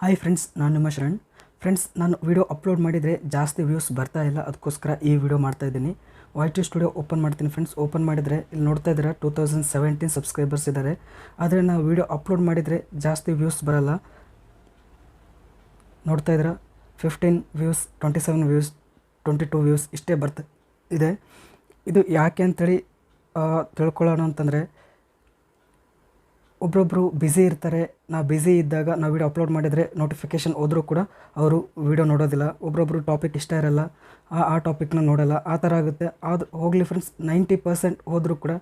Hi friends, ನಾನು ನಿಮ್ಮ Sharan. Friends, ನಾನು ವಿಡಿಯೋ ಅಪ್ಲೋಡ್ ಮಾಡಿದರೆ ಜಾಸ್ತಿ ವ್ಯೂಸ್ ಬರ್ತಾ ಇಲ್ಲ. ಅದಕ್ಕೋಸ್ಕರ ಈ ವಿಡಿಯೋ ಮಾಡ್ತಾಯಿದ್ದೀನಿ. YT ಸ್ಟುಡಿಯೋ ಓಪನ್ ಮಾಡ್ತೀನಿ ಫ್ರೆಂಡ್ಸ್. ಓಪನ್ ಮಾಡಿದರೆ ಇಲ್ಲಿ ನೋಡ್ತಾ ಇದ್ದೀರಾ 2017 ಸಬ್ಸ್ಕ್ರೈಬರ್ಸ್ ಇದ್ದಾರೆ. ಆದರೆ ನಾವು ವಿಡಿಯೋ ಅಪ್ಲೋಡ್ ಮಾಡಿದರೆ ಜಾಸ್ತಿ ವ್ಯೂಸ್ ಬರಲ್ಲ. ನೋಡ್ತಾ ಇದ್ದೀರಾ 15 ವ್ಯೂಸ್, 27 ವ್ಯೂಸ್, 22 ವ್ಯೂಸ್ ಇಷ್ಟೇ ಇದೆ. ಇದು ಯಾಕೆ ಅಂಥೇಳಿ ತಿಳ್ಕೊಳ್ಳೋಣ ಅಂತಂದರೆ, ಒಬ್ಬೊಬ್ಬರು ಬ್ಯುಸಿ ಇರ್ತಾರೆ. ನಾವು ಬ್ಯುಸಿ ಇದ್ದಾಗ ನಾವು ವಿಡಿಯೋ ಅಪ್ಲೋಡ್ ಮಾಡಿದರೆ ನೋಟಿಫಿಕೇಷನ್ ಹೋದರೂ ಕೂಡ ಅವರು ವಿಡಿಯೋ ನೋಡೋದಿಲ್ಲ. ಒಬ್ಬೊಬ್ಬರು ಟಾಪಿಕ್ ಇಷ್ಟ ಇರಲ್ಲ, ಆ ಟಾಪಿಕ್ನ ನೋಡೋಲ್ಲ, ಆ ಥರ ಆಗುತ್ತೆ. ಅದು ಹೋಗಲಿ ಫ್ರೆಂಡ್ಸ್, 90% ಹೋದರೂ ಕೂಡ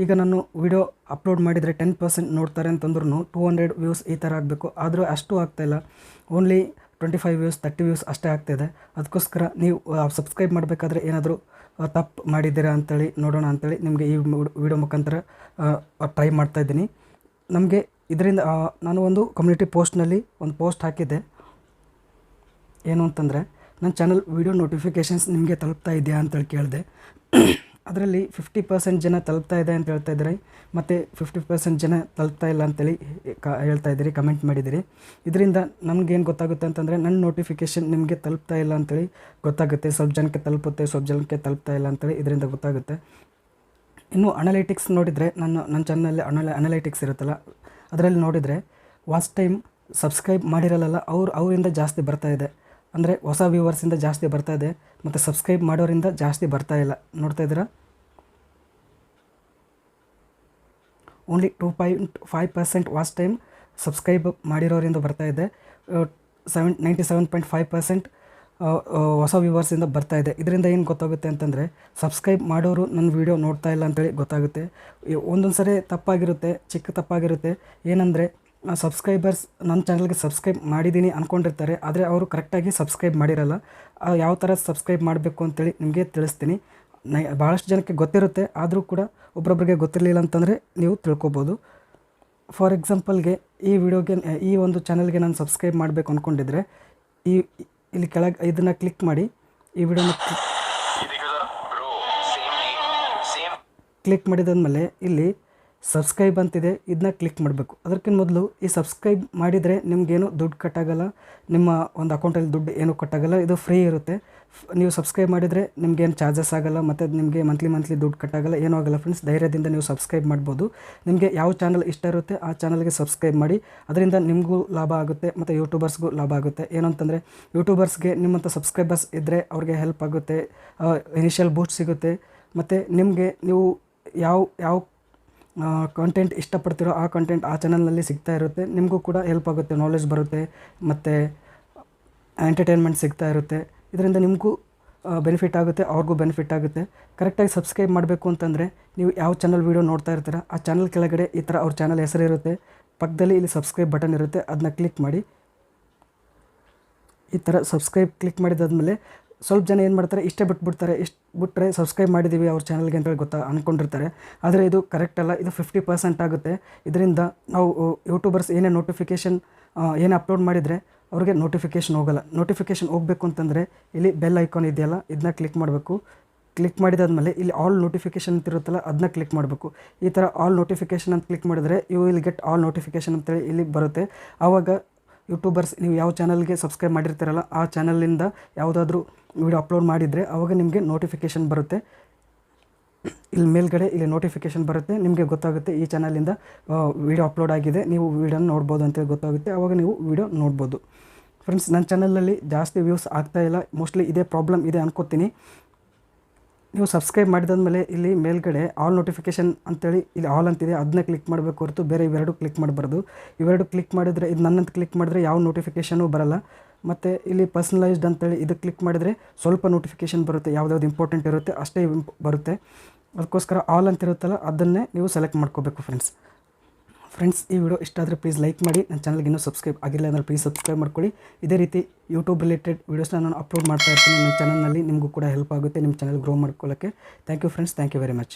ಈಗ ನಾನು ವಿಡಿಯೋ ಅಪ್ಲೋಡ್ ಮಾಡಿದರೆ 10% ನೋಡ್ತಾರೆ ಅಂತಂದ್ರೂ 200 ವ್ಯೂಸ್ ಈ ಥರ ಆಗಬೇಕು. ಆದರೂ ಅಷ್ಟು ಆಗ್ತಾಯಿಲ್ಲ. ಓನ್ಲಿ 25 ವ್ಯೂಸ್, 30 ವ್ಯೂಸ್ ಅಷ್ಟೇ ಆಗ್ತಾಯಿದೆ. ಅದಕ್ಕೋಸ್ಕರ ನೀವು ಸಬ್ಸ್ಕ್ರೈಬ್ ಮಾಡಬೇಕಾದ್ರೆ ಏನಾದರೂ ತಪ್ಪು ಮಾಡಿದ್ದೀರಾ ಅಂಥೇಳಿ ನೋಡೋಣ ಅಂಥೇಳಿ ನಿಮಗೆ ಈ ವಿಡಿಯೋ ಮುಖಾಂತರ ಟ್ರೈ ಮಾಡ್ತಾಯಿದ್ದೀನಿ. ನಮಗೆ ಇದರಿಂದ ನಾನು ಒಂದು ಕಮ್ಯುನಿಟಿ ಪೋಸ್ಟ್ನಲ್ಲಿ ಒಂದು ಪೋಸ್ಟ್ ಹಾಕಿದ್ದೆ. ಏನು ಅಂತಂದರೆ, ನನ್ನ ಚಾನಲ್ ವಿಡಿಯೋ ನೋಟಿಫಿಕೇಷನ್ಸ್ ನಿಮಗೆ ತಲುಪ್ತಾ ಇದೆಯಾ ಅಂತೇಳಿ ಕೇಳಿದೆ. ಅದರಲ್ಲಿ 50% ಜನ ತಲುಪ್ತಾ ಇದೆ ಅಂತ ಹೇಳ್ತಾ ಇದ್ದೀರಿ, ಮತ್ತು 50% ಜನ ತಲುಪ್ತಾ ಇಲ್ಲ ಅಂತೇಳಿ ಹೇಳ್ತಾ ಇದ್ದೀರಿ, ಕಮೆಂಟ್ ಮಾಡಿದ್ದೀರಿ. ಇದರಿಂದ ನಮಗೇನು ಗೊತ್ತಾಗುತ್ತೆ ಅಂತಂದರೆ, ನನ್ನ ನೋಟಿಫಿಕೇಷನ್ ನಿಮಗೆ ತಲುಪ್ತಾ ಇಲ್ಲ ಅಂತೇಳಿ ಗೊತ್ತಾಗುತ್ತೆ. ಸ್ವಲ್ಪ ಜನಕ್ಕೆ ತಲುಪುತ್ತೆ, ಸ್ವಲ್ಪ ಜನಕ್ಕೆ ತಲುಪ್ತಾ ಇಲ್ಲ ಅಂತೇಳಿ ಇದರಿಂದ ಗೊತ್ತಾಗುತ್ತೆ. ಇನ್ನು ಅನಲೈಟಿಕ್ಸ್ ನೋಡಿದರೆ, ನನ್ನ ಚಾನಲಲ್ಲಿ ಅನಲೈಟಿಕ್ಸ್ ಇರುತ್ತಲ್ಲ, ಅದರಲ್ಲಿ ನೋಡಿದರೆ ವಾಚ್ ಟೈಮ್ ಸಬ್ಸ್ಕ್ರೈಬ್ ಮಾಡಿರಲ್ಲ ಅವರಿಂದ ಜಾಸ್ತಿ ಬರ್ತಾ ಇದೆ. ಅಂದರೆ ಹೊಸ ವ್ಯೂವರ್ಸಿಂದ ಜಾಸ್ತಿ ಬರ್ತಾ ಇದೆ, ಮತ್ತು ಸಬ್ಸ್ಕ್ರೈಬ್ ಮಾಡೋರಿಂದ ಜಾಸ್ತಿ ಬರ್ತಾ ಇಲ್ಲ. ನೋಡ್ತಾ ಇದ್ದೀರಾ, ಓನ್ಲಿ 2.5% ವಾಚ್ ಟೈಮ್ ಸಬ್ಸ್ಕ್ರೈಬ್ ಮಾಡಿರೋರಿಂದ ಬರ್ತಾ ಇದೆ. 97.5% ಹೊಸ ವ್ಯೂವರ್ಸಿಂದ ಬರ್ತಾ ಇದೆ. ಇದರಿಂದ ಏನು ಗೊತ್ತಾಗುತ್ತೆ ಅಂತಂದರೆ, ಸಬ್ಸ್ಕ್ರೈಬ್ ಮಾಡೋರು ನನ್ನ ವೀಡಿಯೋ ನೋಡ್ತಾ ಇಲ್ಲ ಅಂತೇಳಿ ಗೊತ್ತಾಗುತ್ತೆ. ಒಂದೊಂದು ಸರಿ ತಪ್ಪಾಗಿರುತ್ತೆ, ಚಿಕ್ಕ ತಪ್ಪಾಗಿರುತ್ತೆ. ಏನಂದರೆ, ಸಬ್ಸ್ಕ್ರೈಬರ್ಸ್ ನನ್ನ ಚಾನಲ್ಗೆ ಸಬ್ಸ್ಕ್ರೈಬ್ ಮಾಡಿದ್ದೀನಿ ಅಂದ್ಕೊಂಡಿರ್ತಾರೆ, ಆದರೆ ಅವರು ಕರೆಕ್ಟಾಗಿ ಸಬ್ಸ್ಕ್ರೈಬ್ ಮಾಡಿರಲ್ಲ. ಯಾವ ಥರ ಸಬ್ಸ್ಕ್ರೈಬ್ ಮಾಡಬೇಕು ಅಂತೇಳಿ ನಿಮಗೆ ತಿಳಿಸ್ತೀನಿ. ಭಾಳಷ್ಟು ಜನಕ್ಕೆ ಗೊತ್ತಿರುತ್ತೆ, ಆದರೂ ಕೂಡ ಒಬ್ಬೊಬ್ಬರಿಗೆ ಗೊತ್ತಿರಲಿಲ್ಲ ಅಂತಂದರೆ ನೀವು ತಿಳ್ಕೊಬೋದು. ಫಾರ್ ಎಕ್ಸಾಂಪಲ್ಗೆ, ಈ ಒಂದು ಚಾನಲ್ಗೆ ನಾನು ಸಬ್ಸ್ಕ್ರೈಬ್ ಮಾಡಬೇಕು ಅಂದ್ಕೊಂಡಿದ್ರೆ, ಇಲ್ಲಿ ಕೆಳಗೆ ಇದನ್ನು ಕ್ಲಿಕ್ ಮಾಡಿ, ಈ ವಿಡಿಯೋನ ಕ್ಲಿಕ್ ಮಾಡಿದಾದ್ಮೇಲೆ ಇಲ್ಲಿ ಸಬ್ಸ್ಕ್ರೈಬ್ ಅಂತಿದೆ, ಇದನ್ನ ಕ್ಲಿಕ್ ಮಾಡಬೇಕು. ಅದಕ್ಕಿಂತ ಮೊದಲು ಈ ಸಬ್ಸ್ಕ್ರೈಬ್ ಮಾಡಿದರೆ ನಿಮಗೇನು ದುಡ್ಡು ಕಟ್ಟಾಗಲ್ಲ, ನಿಮ್ಮ ಒಂದು ಅಕೌಂಟಲ್ಲಿ ದುಡ್ಡು ಏನೂ ಕಟ್ಟಾಗಲ್ಲ, ಇದು ಫ್ರೀ ಇರುತ್ತೆ. ನೀವು ಸಬ್ಸ್ಕ್ರೈಬ್ ಮಾಡಿದರೆ ನಿಮಗೇನು ಚಾರ್ಜಸ್ ಆಗೋಲ್ಲ, ಮತ್ತು ನಿಮಗೆ ಮಂತ್ಲಿ ದುಡ್ಡು ಕಟ್ಟಾಗಲ್ಲ, ಏನೂ ಆಗೋಲ್ಲ ಫ್ರೆಂಡ್ಸ್. ಧೈರ್ಯದಿಂದ ನೀವು ಸಬ್ಸ್ಕ್ರೈಬ್ ಮಾಡ್ಬೋದು. ನಿಮಗೆ ಯಾವ ಚಾನಲ್ ಇಷ್ಟ ಇರುತ್ತೆ ಆ ಚಾನಲ್ಗೆ ಸಬ್ಸ್ಕ್ರೈಬ್ ಮಾಡಿ. ಅದರಿಂದ ನಿಮಗೂ ಲಾಭ ಆಗುತ್ತೆ, ಮತ್ತು ಯೂಟ್ಯೂಬರ್ಸ್ಗೂ ಲಾಭ ಆಗುತ್ತೆ. ಏನಂತಂದರೆ, ಯೂಟ್ಯೂಬರ್ಸ್ಗೆ ನಿಮ್ಮಂಥ ಸಬ್ಸ್ಕ್ರೈಬರ್ಸ್ ಇದ್ದರೆ ಅವ್ರಿಗೆ ಹೆಲ್ಪ್ ಆಗುತ್ತೆ, ಇನಿಷಿಯಲ್ ಬೂಸ್ಟ್ ಸಿಗುತ್ತೆ. ಮತ್ತು ನಿಮಗೆ ನೀವು ಯಾವ ಕಂಟೆಂಟ್ ಇಷ್ಟಪಡ್ತಿರೋ ಆ ಕಂಟೆಂಟ್ ಆ ಚಾನಲ್ನಲ್ಲಿ ಸಿಗ್ತಾ ಇರುತ್ತೆ. ನಿಮಗೂ ಕೂಡ ಹೆಲ್ಪ್ ಆಗುತ್ತೆ, ನಾಲೆಜ್ ಬರುತ್ತೆ, ಮತ್ತು ಎಂಟರ್ಟೈನ್ಮೆಂಟ್ ಸಿಗ್ತಾ ಇರುತ್ತೆ. ಇದರಿಂದ ನಿಮಗೂ ಬೆನಿಫಿಟ್ ಆಗುತ್ತೆ, ಅವ್ರಿಗೂ ಬೆನಿಫಿಟ್ ಆಗುತ್ತೆ. ಕರೆಕ್ಟಾಗಿ ಸಬ್ಸ್ಕ್ರೈಬ್ ಮಾಡಬೇಕು ಅಂತಂದರೆ, ನೀವು ಯಾವ ಚಾನಲ್ ವೀಡಿಯೋ ನೋಡ್ತಾ ಇರ್ತೀರ ಆ ಚಾನಲ್ ಕೆಳಗಡೆ ಈ ಥರ ಅವ್ರ ಚಾನಲ್ ಹೆಸರು ಇರುತ್ತೆ, ಪಕ್ಕದಲ್ಲಿ ಇಲ್ಲಿ ಸಬ್ಸ್ಕ್ರೈಬ್ ಬಟನ್ ಇರುತ್ತೆ, ಅದನ್ನ ಕ್ಲಿಕ್ ಮಾಡಿ. ಈ ಥರ ಸಬ್ಸ್ಕ್ರೈಬ್ ಕ್ಲಿಕ್ ಮಾಡಿದಾದ್ಮೇಲೆ ಸ್ವಲ್ಪ ಜನ ಏನು ಮಾಡ್ತಾರೆ, ಇಷ್ಟೇ ಬಿಟ್ಬಿಡ್ತಾರೆ. ಇಷ್ಟು ಬಿಟ್ಟರೆ ಸಬ್ಸ್ಕ್ರೈಬ್ ಮಾಡಿದ್ದೀವಿ ಅವ್ರ ಚಾನಲ್ಗೆ ಅಂತೇಳಿ ಅಂದ್ಕೊಂಡಿರ್ತಾರೆ. ಆದರೆ ಇದು ಕರೆಕ್ಟ್ ಅಲ್ಲ, ಇದು 50% ಆಗುತ್ತೆ. ಇದರಿಂದ ನಾವು ಯೂಟ್ಯೂಬರ್ಸ್ ಏನೇ ನೋಟಿಫಿಕೇಷನ್ ಏನೇ ಅಪ್ಲೋಡ್ ಮಾಡಿದರೆ ಅವ್ರಿಗೆ ನೋಟಿಫಿಕೇಷನ್ ಹೋಗೋಲ್ಲ. ನೋಟಿಫಿಕೇಷನ್ ಹೋಗಬೇಕು ಅಂತಂದರೆ ಇಲ್ಲಿ ಬೆಲ್ ಐಕಾನ್ ಇದೆಯಲ್ಲ, ಇದನ್ನ ಕ್ಲಿಕ್ ಮಾಡಬೇಕು. ಕ್ಲಿಕ್ ಮಾಡಿದಾದ್ಮೇಲೆ ಇಲ್ಲಿ ಆಲ್ ನೋಟಿಫಿಕೇಷನ್ ಅಂತ ಇರುತ್ತಲ್ಲ, ಅದನ್ನ ಕ್ಲಿಕ್ ಮಾಡಬೇಕು. ಈ ಥರ ಆಲ್ ನೋಟಿಫಿಕೇಷನ್ ಅಂತ ಕ್ಲಿಕ್ ಮಾಡಿದರೆ you will get all notification ಅಂತೇಳಿ ಇಲ್ಲಿ ಬರುತ್ತೆ. ಆವಾಗ ಯೂಟ್ಯೂಬರ್ಸ್ ನೀವು ಯಾವ ಚಾನಲ್ಗೆ ಸಬ್ಸ್ಕ್ರೈಬ್ ಮಾಡಿರ್ತೀರಲ್ಲ ಆ ಚಾನಲಿಂದ ಯಾವುದಾದ್ರೂ ವಿಡಿಯೋ ಅಪ್ಲೋಡ್ ಮಾಡಿದರೆ ಆವಾಗ ನಿಮಗೆ ನೋಟಿಫಿಕೇಷನ್ ಬರುತ್ತೆ. ಇಲ್ಲಿ ಮೇಲ್ಗಡೆ ಇಲ್ಲಿ ನೋಟಿಫಿಕೇಷನ್ ಬರುತ್ತೆ, ನಿಮಗೆ ಗೊತ್ತಾಗುತ್ತೆ ಈ ಚಾನಲಿಂದ ವಿಡಿಯೋ ಅಪ್ಲೋಡ್ ಆಗಿದೆ, ನೀವು ವಿಡಿಯೋನ ನೋಡ್ಬೋದು ಅಂತೇಳಿ ಗೊತ್ತಾಗುತ್ತೆ. ಆವಾಗ ನೀವು ವಿಡಿಯೋ ನೋಡ್ಬೋದು. ಫ್ರೆಂಡ್ಸ್, ನನ್ನ ಚಾನಲಲ್ಲಿ ಜಾಸ್ತಿ ವ್ಯೂಸ್ ಆಗ್ತಾಯಿಲ್ಲ, ಮೋಸ್ಟ್ಲಿ ಇದೇ ಪ್ರಾಬ್ಲಮ್ ಇದೆ ಅನ್ಕೋತೀನಿ. ನೀವು ಸಬ್ಸ್ಕ್ರೈಬ್ ಮಾಡಿದಾದ್ಮೇಲೆ ಇಲ್ಲಿ ಮೇಲ್ಗಡೆ ಆಲ್ ನೋಟಿಫಿಕೇಷನ್ ಅಂತೇಳಿ ಇಲ್ಲಿ ಆಲ್ ಅಂತಿದೆ, ಅದನ್ನ ಕ್ಲಿಕ್ ಮಾಡಬೇಕು ಹೊರತು ಬೇರೆ ಇವೆರಡು ಕ್ಲಿಕ್ ಮಾಡಬಾರ್ದು. ಇವೆರಡು ಕ್ಲಿಕ್ ಮಾಡಿದರೆ, ಇದು ನನ್ನಂತ ಕ್ಲಿಕ್ ಮಾಡಿದರೆ ಯಾವ ನೋಟಿಫಿಕೇಷನು ಬರಲ್ಲ. ಮತ್ತು ಇಲ್ಲಿ ಪರ್ಸನಲೈಸ್ಡ್ ಅಂತೇಳಿ ಇದು ಕ್ಲಿಕ್ ಮಾಡಿದರೆ ಸ್ವಲ್ಪ ನೋಟಿಫಿಕೇಷನ್ ಬರುತ್ತೆ, ಯಾವುದ್ಯಾವ್ದು ಇಂಪಾರ್ಟೆಂಟ್ ಇರುತ್ತೆ ಅಷ್ಟೇ ಬರುತ್ತೆ. ಅದಕ್ಕೋಸ್ಕರ ಆಲ್ ಅಂತ ಇರುತ್ತಲ್ಲ, ಅದನ್ನೇ ನೀವು ಸೆಲೆಕ್ಟ್ ಮಾಡ್ಕೋಬೇಕು ಫ್ರೆಂಡ್ಸ್. ಈ ವಿಡಿಯೋ ಇಷ್ಟ ಆದರೆ ಪ್ಲೀಸ್ ಲೈಕ್ ಮಾಡಿ. ನನ್ನ ಚಾನಲ್ಗೆ ಇನ್ನೂ ಸಬ್ಸ್ಕ್ರೈಬ್ ಆಗಿಲ್ಲ ಅಂದರೆ ಪ್ಲೀಸ್ ಸಬ್ಸ್ಕ್ರೈಬ್ ಮಾಡ್ಕೊಳ್ಳಿ. ಇದೇ ರೀತಿ ಯೂಟ್ಯೂಬ್ ರಿಲೇಟೆಡ್ ವೀಡಿಯೋಸ್ನ ನಾನು ಅಪ್ಲೋಡ್ ಮಾಡ್ತಾ ಇರ್ತೀನಿ ನನ್ನ ಚಾನಲ್ನಲ್ಲಿ. ನಿಮಗೂ ಕೂಡ ಹೆಲ್ಪ್ ಆಗುತ್ತೆ ನಿಮ್ಮ ಚಾನಲ್ ಗ್ರೋ ಮಾಡ್ಕೊಳ್ಳೋಕ್ಕೆ. Thank you friends, thank you very much.